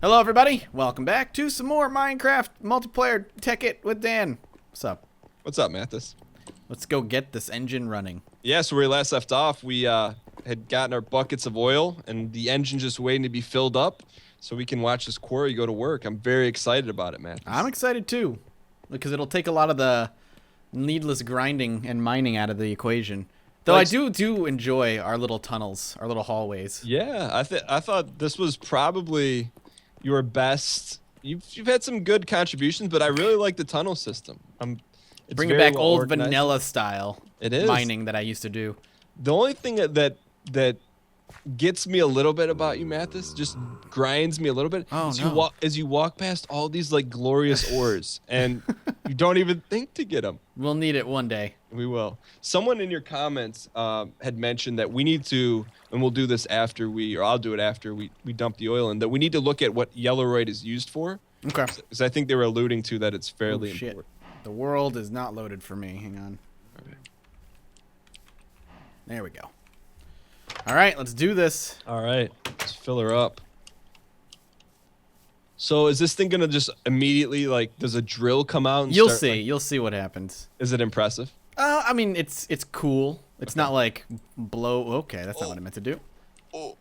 Hello, everybody. Welcome back to some more Minecraft multiplayer Tekkit with Dan. What's up? What's up, Mathis? Let's go get this engine running. Yeah, so where we last left off, we had gotten our buckets of oil, and the engine just waiting to be filled up so we can watch this quarry go to work. I'm very excited about it, Mathis. I'm excited too, because it'll take a lot of the needless grinding and mining out of the equation. Though I do enjoy our little tunnels, our little hallways. Yeah, I thought this was probably your best. You've had some good contributions, but I really like the tunnel system. It's Bringing very back well old organized. vanilla style It is. mining that I used to do. The only thing that gets me a little bit about you, Mathis, just grinds me a little bit. Oh, as you walk past all these like glorious ores, and you don't even think to get them. We'll need it one day. We will. Someone in your comments had mentioned that we need to, and we'll do this after or I'll do it after we dump the oil in, that we need to look at what yellowite is used for. Okay. Because I think they were alluding to that it's fairly important. The world is not loaded for me. Hang on. Okay. There we go. All right, let's do this. All right, let's fill her up. So is this thing gonna just immediately, like, does a drill come out and You'll start, see. like- You'll see what happens. is it impressive? I mean, it's cool. It's Okay. not like blow. Okay, that's not what I meant to do. Oh,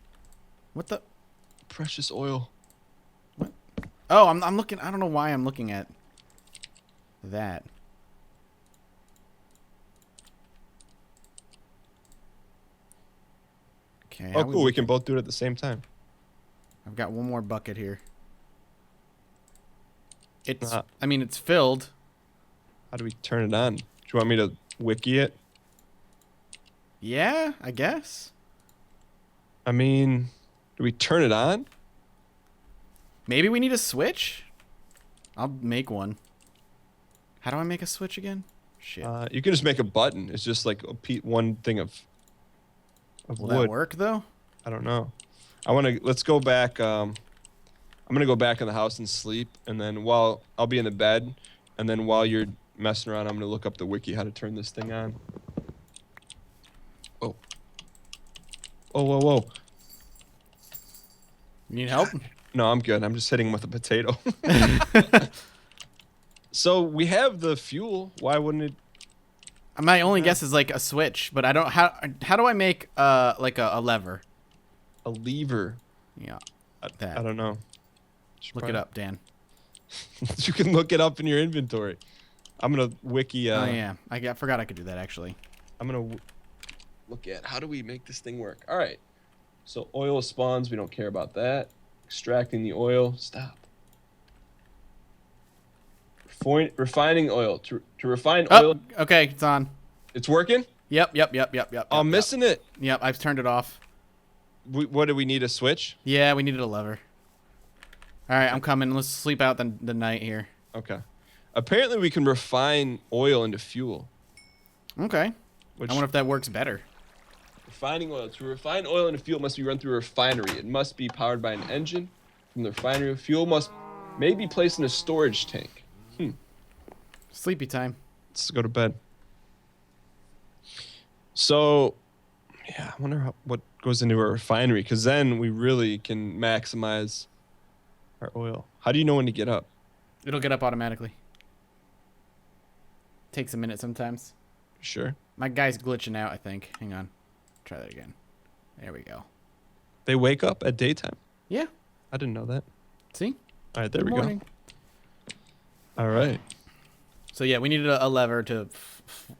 What the? precious oil. Oh, I'm looking. I don't know why I'm looking at that. Okay. Oh, cool. We can both do it at the same time. I've got one more bucket here. It's. Uh, I mean, it's filled. How do we turn it on? Do you want me to wiki it? Yeah, I guess. I mean, do we turn it on? Maybe we need a switch. I'll make one. How do I make a switch again? Shit. You can just make a button. It's just like one thing of Will wood. that work though? I don't know. Let's go back. I'm gonna go back in the house and sleep, and then while I'll be in the bed, and then while you're messing around, I'm gonna look up the wiki how to turn this thing on. Oh. Oh, whoa, whoa. You need help? No, I'm good. I'm just hitting him with a potato. So we have the fuel. Why wouldn't it? My only guess is like a switch, but I don't. How do I make like a lever? A lever? Yeah, I that. don't know. Look it up, Dan. You can look it up in your inventory. I'm gonna wiki. Oh yeah, I forgot I could do that actually. I'm gonna look at how do we make this thing work. All right. So oil spawns. We don't care about that. Extracting the oil. Stop. Refining oil. To refine oil. Oh, okay, it's on. It's working? Yep. I'm missing it. Yep, I've turned it off. What do we need, a switch? Yeah, we needed a lever. All right, I'm coming. Let's sleep out the night here. Okay. Apparently we can refine oil into fuel. Okay. Which I wonder if that works better. refining oil. To refine oil into fuel must be run through a refinery. It must be powered by an engine from the refinery. Fuel may be placed in a storage tank. Sleepy time. Let's go to bed. So, yeah, I wonder what goes into a refinery, because then we really can maximize our oil. How do you know when to get up? It'll get up automatically. Takes a minute sometimes. Sure. My guy's glitching out, I think. Hang on. Try that again. There we go. They wake up at daytime. Yeah. I didn't know that. See? All right, there Good we morning. go. All right. So yeah, we needed a lever to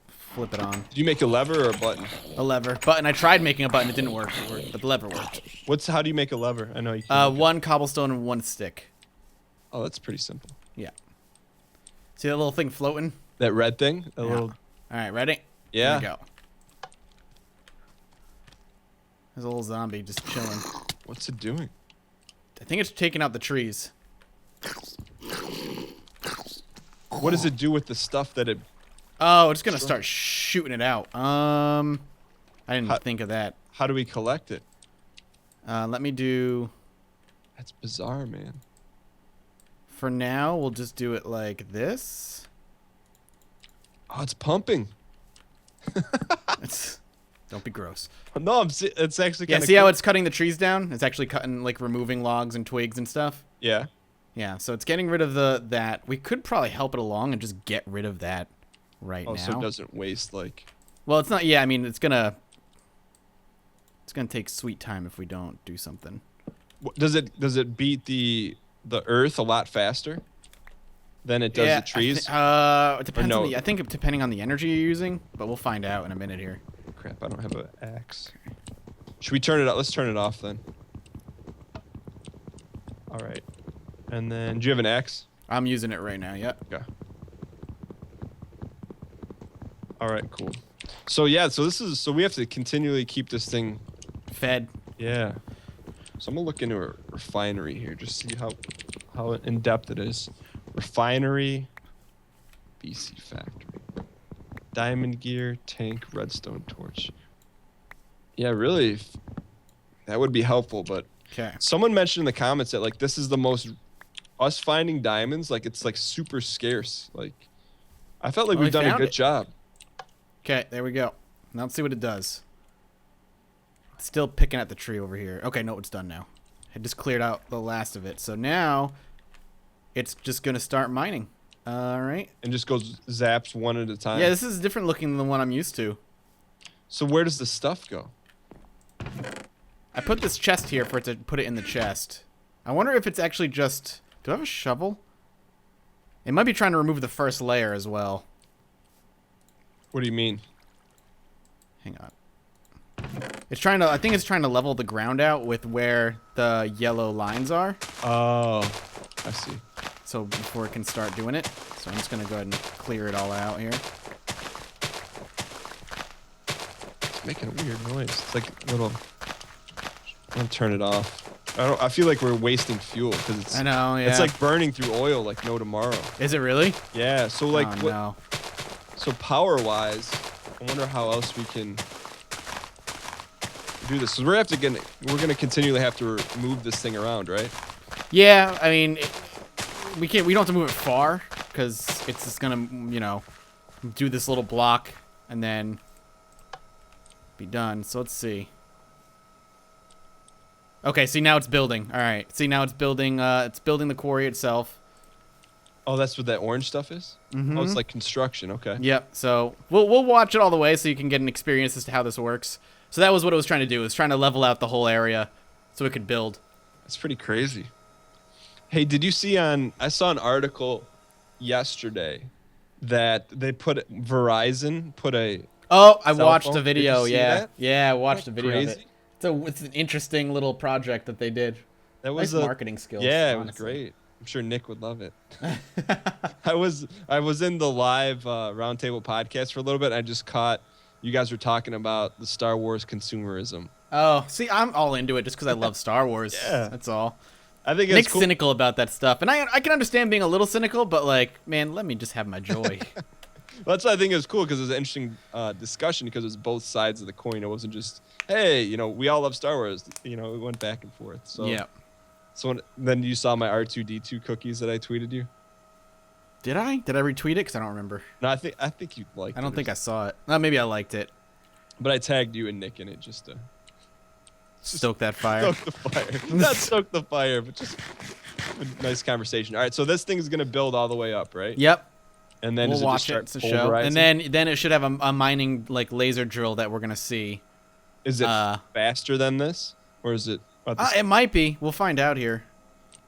flip it on. Did you make a lever or a button? A lever. Button. I tried making a button. It didn't work. But the lever worked. How do you make a lever? I know you can. One cobblestone and one stick. Oh, that's pretty simple. Yeah. See that little thing floating? That red thing? A Yeah. little. All right, ready? Yeah. Here we go. There's a little zombie just chilling. What's it doing? I think it's taking out the trees. What does it do with the stuff that it? Oh, it's gonna start shooting it out. I didn't think of that. How do we collect it? Let me do. That's bizarre, man. For now, we'll just do it like this. Oh, it's pumping. It's Don't be gross. No, it's actually Yeah, kind of see cool. how it's cutting the trees down? It's actually cutting, like, removing logs and twigs and stuff. Yeah. Yeah, so it's getting rid of that. We could probably help it along and just get rid of that right now. So it doesn't waste, like... Well, it's not... Yeah, I mean, it's gonna take sweet time if we don't do something. Does it beat the earth a lot faster than it does the trees? It depends on I think depending on the energy you're using, but we'll find out in a minute here. Crap, I don't have an axe. Should we turn it up? Let's turn it off then. All right. And then, do you have an axe? I'm using it right now, yep. Okay. All right, cool. So yeah, so we have to continually keep this thing fed. Yeah. So I'm gonna look into a refinery here, just see how in depth it is. Refinery, BC factory, diamond gear, tank, redstone torch. Yeah, really, that would be helpful. But okay. Someone mentioned in the comments that like this is the most us finding diamonds. Like it's like super scarce. Like I felt like we've done a good job. Okay, there we go. Now let's see what it does. Still picking at the tree over here. Okay, no, it's done now. I just cleared out the last of it. So now it's just going to start mining. All right. And just goes zaps one at a time. Yeah, this is different looking than the one I'm used to. So where does the stuff go? I put this chest here for it to put it in the chest. I wonder if it's actually just... Do I have a shovel? It might be trying to remove the first layer as well. What do you mean? Hang on. It's trying to... I think it's trying to level the ground out with where the yellow lines are. Oh, I see. So before it can start doing it. So I'm just going to go ahead and clear it all out here. It's making a weird noise. It's like a little... I'm going to turn it off. I feel like we're wasting fuel because it's... I know, yeah. It's like burning through oil like no tomorrow. Is it really? Yeah, so like... Oh, no. So power-wise, I wonder how else we can do this. So we're gonna continually have to move this thing around, right? Yeah, I mean, we don't have to move it far because it's just gonna, you know, do this little block and then be done. So let's see. Okay, see now it's building. All right, see now it's building. It's building the quarry itself. Oh, that's what that orange stuff is? Mm-hmm. Oh, it's like construction. Okay. Yep. So we'll watch it all the way so you can get an experience as to how this works. So that was what it was trying to do. It was trying to level out the whole area so it could build. That's pretty crazy. Hey, did you see I saw an article yesterday that they Verizon put a... Oh, I cell watched phone. the video. Did you see Yeah. that? Yeah, I watched the Isn't that video of crazy? it. It's an interesting little project that they did. That was nice marketing skills. Yeah, honestly. it was great. I'm sure Nick would love it. I was in the live roundtable podcast for a little bit. And I just caught you guys were talking about the Star Wars consumerism. Oh, see, I'm all into it just because I love Star Wars. Yeah. That's all. I think it's Nick's cool. cynical about that stuff, and I can understand being a little cynical, but like, man, let me just have my joy. Well, that's why I think it was cool because it was an interesting discussion because it was both sides of the coin. It wasn't just, hey, you know, we all love Star Wars. You know, it went back and forth. So Yeah. So then you saw my R2D2 cookies that I tweeted you. Did I retweet it? Because I don't remember. No, I think you liked it. I don't think I saw it. Maybe I liked it. But I tagged you and Nick in it just to Stoke that fire. stoke the fire. Not stoke the fire, but just a nice conversation. All right, so this thing is gonna build all the way up, right? Yep. And then We'll does watch it it. just It's start a show, pulverizing? and then it should have a mining like laser drill that we're gonna see. Is it faster than this, or is it? It might be. We'll find out here.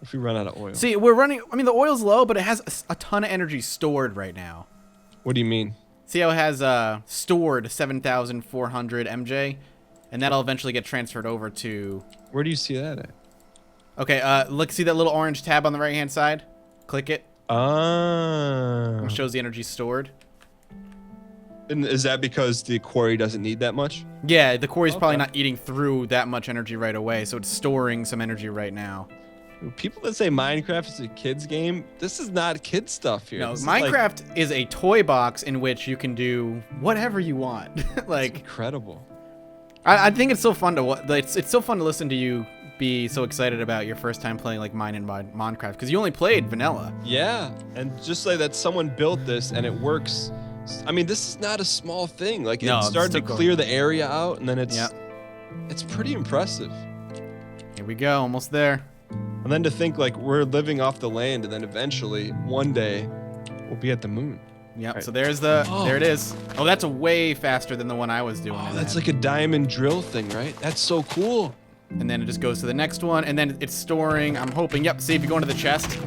If we run out of oil. See, we're running. I mean, the oil's low, but it has a ton of energy stored right now. What do you mean? See how it has stored 7,400 MJ, and that'll eventually get transferred over to. Where do you see that at? Okay, look, see that little orange tab on the right-hand side? Click it. Ah. It shows the energy stored. And is that because the quarry doesn't need that much? Yeah, the quarry's probably Okay. not eating through that much energy right away, so it's storing some energy right now. People that say Minecraft is a kid's game, this is not kid stuff here. No, This is like- Minecraft is a toy box in which you can do whatever you want. Like, incredible. I think it's so fun to it's so fun to listen to you be so excited about your first time playing like mine and Minecraft because you only played vanilla. Yeah, and just like that, someone built this and it works I mean, this is not a small thing. Like, No, it's it's starting to still clear the area out, and then Yep. it's pretty impressive. Here we go, almost there. And then to think, like, we're living off the land, and then eventually, one day, we'll be at the moon. Yep. Right. So there it is. Oh, that's way faster than the one I was doing. Oh, that's like a diamond drill thing, right? That's so cool. And then it just goes to the next one, and then it's storing. I'm hoping. Yep. See if you go into the chest,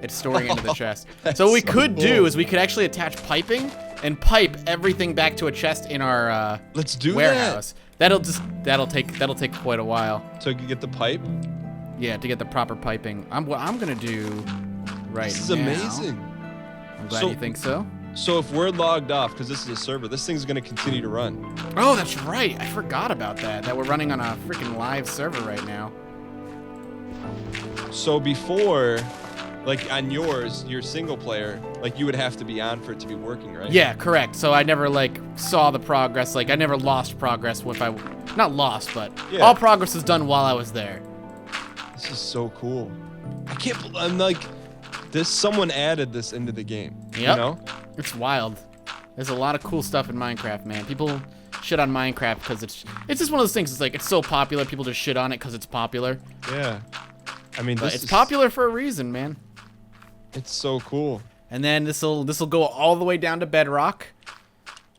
it's storing into the chest. So what we could do is we could actually attach piping and pipe everything back to a chest in our Let's do warehouse. That'll take quite a while. So you can get the pipe. Yeah, to get the proper piping. What I'm gonna do right now. This is amazing. I'm glad you think so. So if we're logged off, because this is a server, this thing's going to continue to run. Oh, that's right. I forgot about that. That we're running on a freaking live server right now. So before, like on yours, your single player, like you would have to be on for it to be working, right? Yeah, correct. So I never like saw the progress. Like I never lost progress if I, not lost, but all progress is done while I was there. This is so cool. I'm like, someone added this into the game. Yep. You know? It's wild. There's a lot of cool stuff in Minecraft, man. People shit on Minecraft because it's just one of those things. It's like it's so popular, people just shit on it because it's popular. Yeah. I mean, but it's popular for a reason, man. It's so cool. And then this'll go all the way down to bedrock.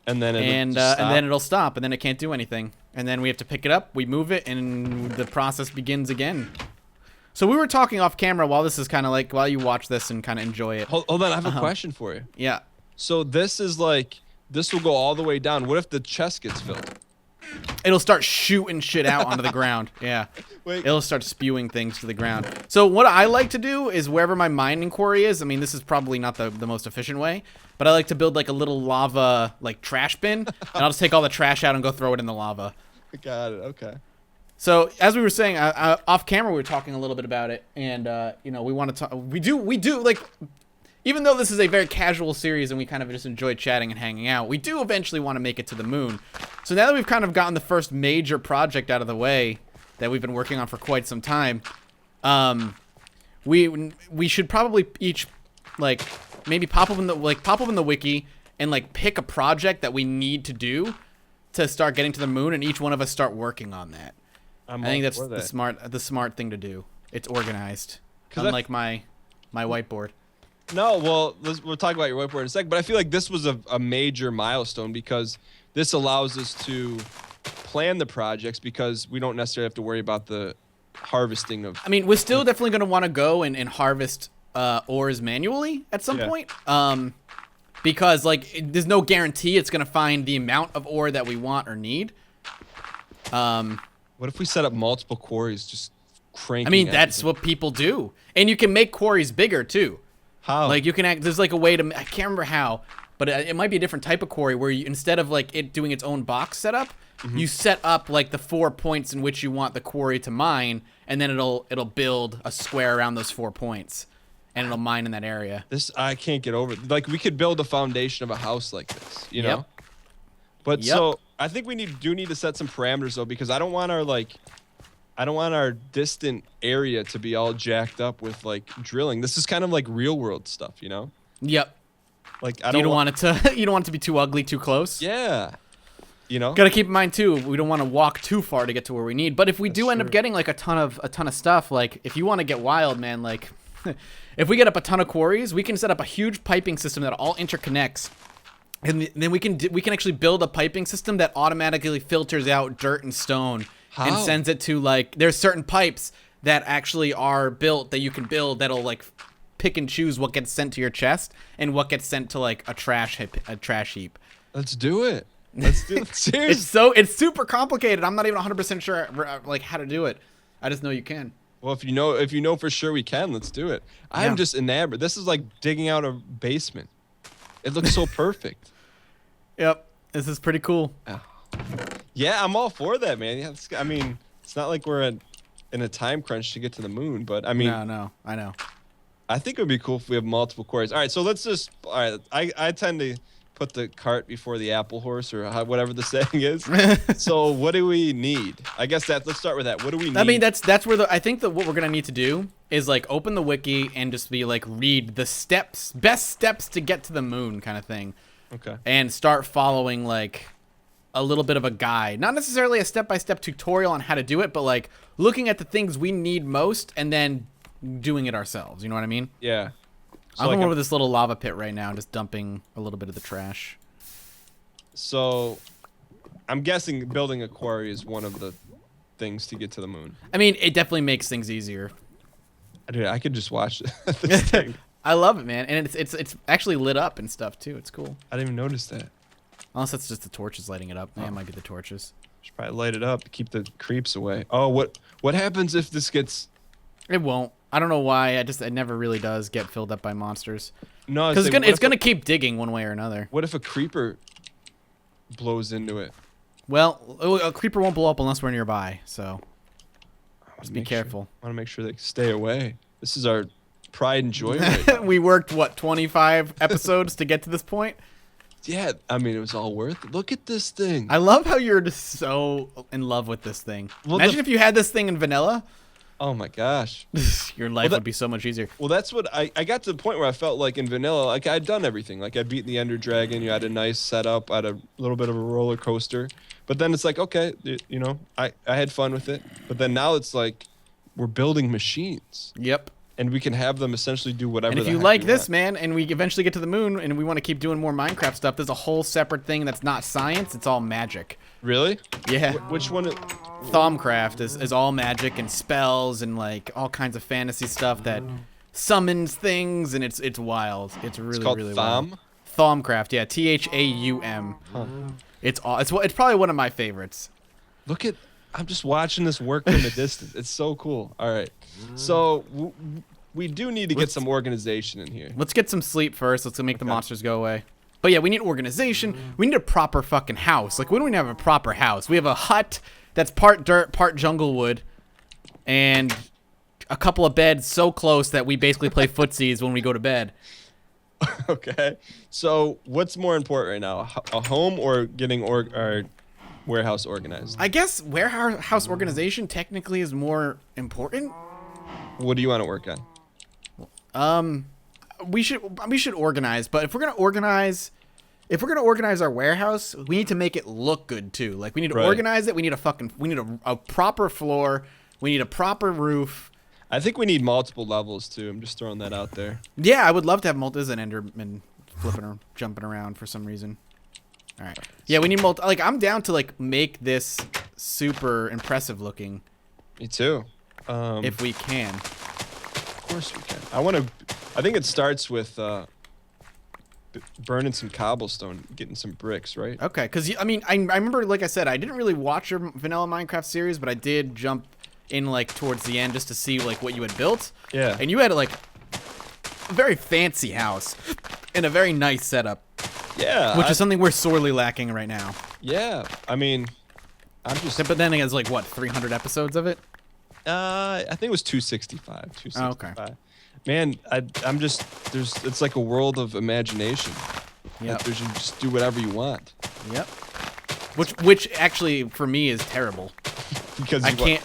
And then and then it'll stop, and then it can't do anything. And then we have to pick it up, we move it, and the process begins again. So we were talking off camera while this is kind of like while you watch this and kind of enjoy it. Hold on, I have a question for you. Yeah. So this is like, this will go all the way down. What if the chest gets filled? It'll start shooting shit out onto the ground. Yeah. Wait. It'll start spewing things to the ground. So what I like to do is wherever my mining quarry is, I mean, this is probably not the most efficient way, but I like to build like a little lava like trash bin, and I'll just take all the trash out and go throw it in the lava. Got it. Okay. So as we were saying, off camera, we were talking a little bit about it, and you know, we want to talk. We do like, even though this is a very casual series and we kind of just enjoy chatting and hanging out, we do eventually want to make it to the moon. So now that we've kind of gotten the first major project out of the way that we've been working on for quite some time, we should probably each like maybe pop up in the wiki and like pick a project that we need to do to start getting to the moon, and each one of us start working on that. I think that's the smart thing to do. It's organized, unlike my whiteboard. No, well, we'll talk about your whiteboard in a sec, but I feel like this was a major milestone because this allows us to plan the projects because we don't necessarily have to worry about the harvesting of... I mean, we're still definitely going to want to go and harvest ores manually at some point. Because, like, there's no guarantee it's going to find the amount of ore that we want or need. What if we set up multiple quarries just cranking? I mean, that's what people do. And you can make quarries bigger, too. How? Like, you can there's like a way to, I can't remember how, but it might be a different type of quarry where you, instead of like it doing its own box setup, you set up like the 4 points in which you want the quarry to mine, and then it'll build a square around those 4 points, and it'll mine in that area. This, I can't get over. Like, we could build a foundation of a house like this, you know? But so, I think we do need to set some parameters though, because I don't want our distant area to be all jacked up with like drilling. This is kind of like real world stuff, you know? Yep. Like you don't want it to be too ugly, too close. Yeah. You know? Gotta keep in mind too, we don't want to walk too far to get to where we need. But if we do end up getting like a ton of stuff, like if you want to get wild, man, like if we get up a ton of quarries, we can set up a huge piping system that all interconnects. And then we can actually build a piping system that automatically filters out dirt and stone. How? And sends it to like, there's certain pipes that actually are built that you can build that'll like pick and choose what gets sent to your chest and what gets sent to like a trash heap. Let's do it. Let's do it. Seriously. It's super complicated. I'm not even 100% sure like how to do it. I just know you can. Well, if you know for sure we can, let's do it. I'm just enamored. This is like digging out a basement. It looks so perfect. Yep. This is pretty cool. Yeah, I'm all for that, man. Yeah, I mean, it's not like we're in a time crunch to get to the moon, but I mean... No, I know. I think it would be cool if we have multiple quarries. All right, so let's just... All right, I tend to put the cart before the apple horse, or whatever the saying is. So what do we need? I guess let's start with that. What do we need? I mean, that's where I think that what we're going to need to do is like open the wiki and just be like, read the best steps to get to the moon kind of thing. Okay. and start following like a little bit of a guide. Not necessarily a step-by-step tutorial on how to do it, but like looking at the things we need most and then doing it ourselves. You know what I mean? Yeah. I'm going over this little lava pit right now, just dumping a little bit of the trash. So I'm guessing building a quarry is one of the things to get to the moon. I mean, it definitely makes things easier. Dude, I could just watch this thing. I love it, man, and it's actually lit up and stuff too. It's cool. I didn't even notice that. Unless that's just the torches lighting it up. Yeah, it might be the torches. Should probably light it up to keep the creeps away. Oh, what happens if this gets? It won't. I don't know why. It never really does get filled up by monsters. No, Because it's gonna keep digging one way or another. What if a creeper blows into it? Well, a creeper won't blow up unless we're nearby. So just be careful. I want to make sure they stay away. This is our pride and joy right now. We worked what 25 episodes to get to this point. Yeah, I mean, it was all worth it. Look at this thing. I love how you're just so in love with this thing. Well, Imagine if you had this thing in vanilla. Oh my gosh. Your life would be so much easier. Well, that's what I got to the point where I felt like in vanilla, like I'd done everything. Like I'd beaten the Ender Dragon. You had a nice setup. I had a little bit of a roller coaster. But then it's like, okay, you know, I had fun with it. But then now it's like we're building machines. Yep. And we can have them essentially do whatever. And if you like this, man, and we eventually get to the moon and we want to keep doing more Minecraft stuff, there's a whole separate thing that's not science. It's all magic. Really? Yeah. Which one? Thaumcraft is all magic and spells and like all kinds of fantasy stuff that summons things, and it's wild. It's really called really Thaum? wild. Thaumcraft, yeah, Thaum. Huh. It's probably one of my favorites. Look at. I'm just watching this work from a distance. It's so cool. All right. So we do need to get some organization in here. Let's get some sleep first. Let's make the monsters go away. But yeah, we need organization. We need a proper fucking house. Like, we don't even have a proper house. We have a hut that's part dirt, part jungle wood, and a couple of beds so close that we basically play footsies when we go to bed. Okay. So what's more important right now, a home or getting our warehouse organized? I guess warehouse organization technically is more important. What do you want to work on? We should organize, but if we're gonna organize our warehouse, we need to make it look good too. Like, we need to organize it. We need a proper floor. We need a proper roof. I think we need multiple levels too. I'm just throwing that out there. Yeah, I would love to have there's an Enderman flipping or jumping around for some reason. All right. Yeah, we need like, I'm down to like make this super impressive looking. Me too. If we can. Of course we can. I think it starts with burning some cobblestone, getting some bricks, right? Okay, because I mean, I remember, like I said, I didn't really watch your vanilla Minecraft series, but I did jump in like towards the end just to see like what you had built. Yeah. And you had like a very fancy house and a very nice setup. Yeah. Which is something we're sorely lacking right now. Yeah. I mean, I'm just. But then it's like what, 300 episodes of it? I think it was 265. 265. Oh, okay. Man, I'm just it's like a world of imagination. Yeah. You just do whatever you want. Yep. Which actually for me is terrible. Because I get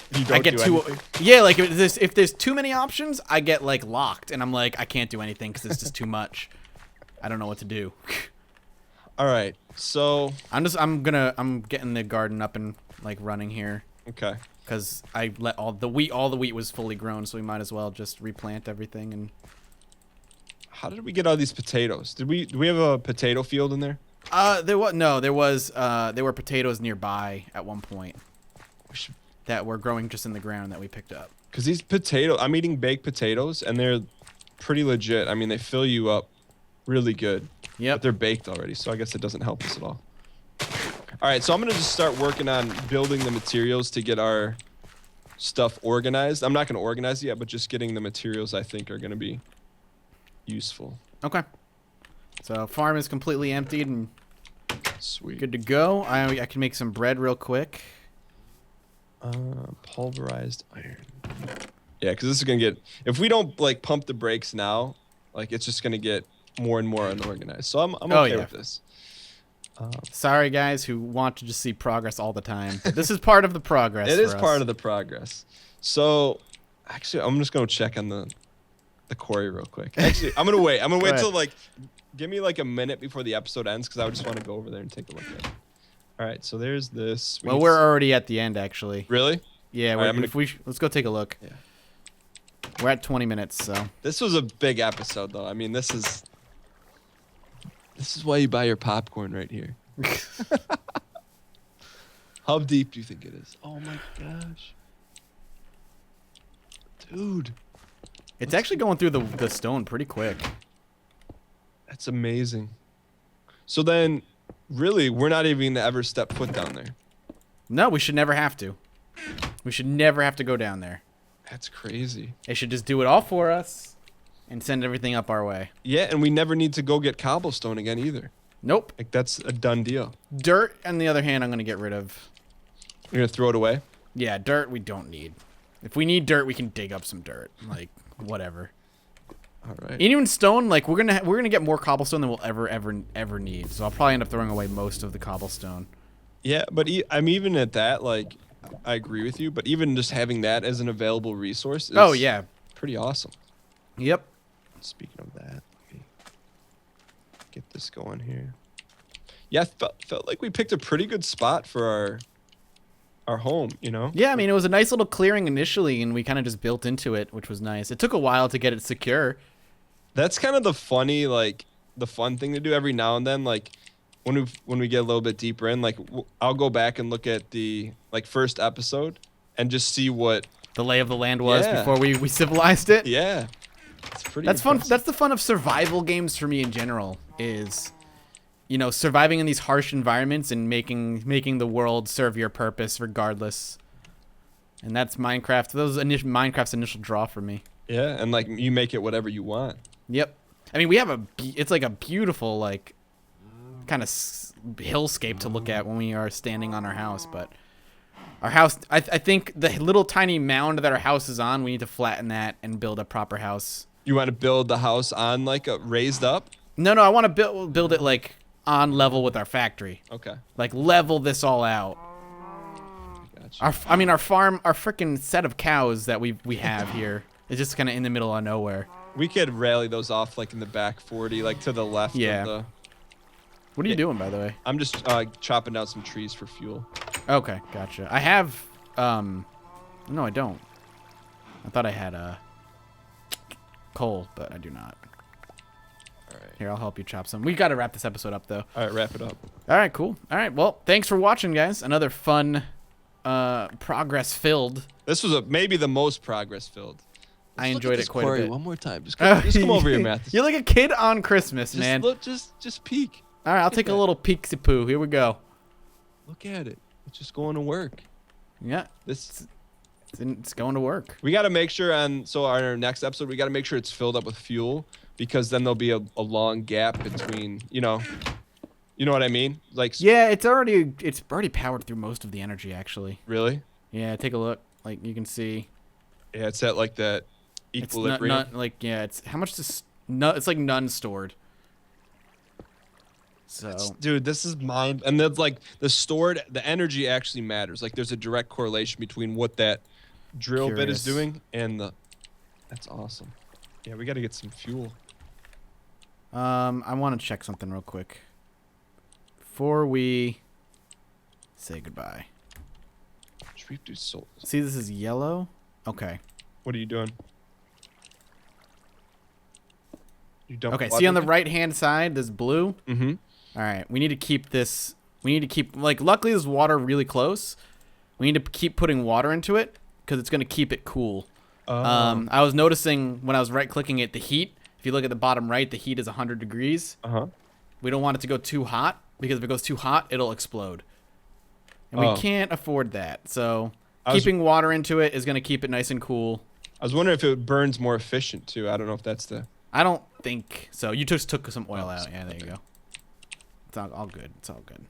too. Yeah, like if there's too many options, I get like locked, and I'm like, I can't do anything because it's just too much. I don't know what to do. All right, so I'm getting the garden up and like running here. Okay. Because I let all the wheat was fully grown, so we might as well just replant everything. And how did we get all these potatoes? Do we have a potato field in there? There were potatoes nearby at one point that were growing just in the ground that we picked up. Because these I'm eating baked potatoes, and they're pretty legit. I mean, they fill you up really good. Yep. But they're baked already, so I guess it doesn't help us at all. All right, so I'm going to just start working on building the materials to get our stuff organized. I'm not going to organize it yet, but just getting the materials I think are going to be useful. Okay. So farm is completely emptied and sweet. Good to go. I can make some bread real quick. Pulverized iron. Yeah, because this is going to get... If we don't, like, pump the brakes now, like, it's just going to get more and more unorganized. So I'm okay with this. Sorry, guys who want to just see progress all the time. But this is part of the progress. It is part of the progress. So, actually, I'm just going to check on the the quarry real quick. Actually, I'm gonna wait. I'm gonna wait ahead. till like, give me like a minute before the episode ends, because I would just want to go over there and take a look at it. All right, so there's this. Well, we're already at the end, actually. Really? Yeah, All right, let's go take a look. Yeah. We're at 20 minutes, so. This was a big episode, though. I mean, this is why you buy your popcorn right here. How deep do you think it is? Oh my gosh, dude, It's actually going through the stone pretty quick. that's amazing. So then, really, we're not even gonna ever step foot down there. No, we should never have to. We should never have to go down there. That's crazy. They should just do it all for us and send everything up our way. Yeah, and we never need to go get cobblestone again either. Nope. Like, that's a done deal. Dirt, on the other hand, I'm going to get rid of. You're gonna throw it away? Yeah, dirt we don't need. If we need dirt, we can dig up some dirt. Like, whatever. All right. And even stone, like, we're gonna get more cobblestone than we'll ever need. So I'll probably end up throwing away most of the cobblestone. Yeah, but I'm even at that, like, I agree with you, but even just having that as an available resource is Oh, yeah. pretty awesome. Yep. Speaking of that, let me get this going here. Yeah, I felt like we picked a pretty good spot for our home, you know? Yeah, I mean, it was a nice little clearing initially, and we kind of just built into it, which was nice. It took a while to get it secure. That's kind of the fun thing to do every now and then, like when we get a little bit deeper in, like I'll go back and look at the like first episode and just see what The lay of the land was Yeah. before we civilized it. yeah. It's pretty That's fun. impressive. That's the fun of survival games for me in general. Is, you know, surviving in these harsh environments and making the world serve your purpose regardless. And that's Minecraft. Minecraft's initial draw for me. Yeah, and like you make it whatever you want. Yep. I mean, we have it's like a beautiful like kind of hillscape to look at when we are standing on our house, but our house, I think the little tiny mound that our house is on, we need to flatten that and build a proper house. You want to build the house on like a raised up? No, I want to build it like on level with our factory. Okay. Like level this all out. Gotcha. Our farm, our freaking set of cows that we have here is just kind of in the middle of nowhere. We could rally those off like in the back 40, like to the left Yeah. of the. What are you doing, by the way? I'm just chopping down some trees for fuel. Okay, gotcha. I have, no, I don't. I thought I had coal, but I do not. All right. Here, I'll help you chop some. We got to wrap this episode up, though. All right, wrap it up. All right, cool. All right, well, thanks for watching, guys. Another fun, progress-filled. This was maybe the most progress-filled. I enjoyed it quite a bit. One more time. Just come over here, Matt. You're like a kid on Christmas, Just man. look, just peek. All right, I'll take a little peek-see-poo. Here we go. Look at it. It's just going to work. Yeah, This it's going to work. we got to make sure on our next episode we got to make sure it's filled up with fuel, because then there'll be a long gap between, you know what I mean? Like Yeah, it's already powered through most of the energy, actually. really? Yeah, take a look. Like you can see, Yeah, it's at like that it's equilibrium. not like yeah. It's how much does no? It's like none stored. So Dude, this is mind, and that's like the energy actually matters. Like there's a direct correlation between what that drill bit is Curious. doing and that's awesome. Yeah, we got to get some fuel. I want to check something real quick before we say goodbye. Should we do soul? See, this is yellow. Okay. What are you doing? You don't. Okay. See on the right-hand side, this blue. Mm-hmm. All right. We need to keep this. We need to keep like. Luckily, there's water really close. We need to keep putting water into it because it's going to keep it cool. I was noticing when I was right-clicking it, the heat. If you look at the bottom right, the heat is 100 degrees. Uh-huh. We don't want it to go too hot because if it goes too hot, it'll explode. And Oh. we can't afford that. So I was- keeping water into it is going to keep it nice and cool. I was wondering if it burns more efficient too. I don't know if that's the. I don't think so. You just took some oil Oh, out. Yeah, there you go. It's all good. It's all good.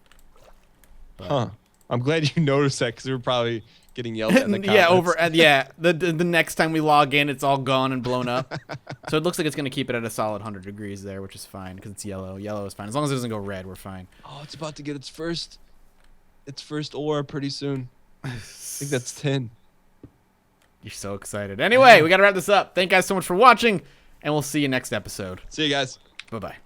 But, Huh. I'm glad you noticed that, because we were probably getting yelled at in the yeah, comments. the next time we log in, it's all gone and blown up. So it looks like it's going to keep it at a solid 100 degrees there, which is fine because it's yellow. Yellow is fine. As long as it doesn't go red, we're fine. Oh, it's about to get its first ore pretty soon. I think that's 10. You're so excited. Anyway, we got to wrap this up. Thank you guys so much for watching. and we'll see you next episode. See you guys. Bye-bye.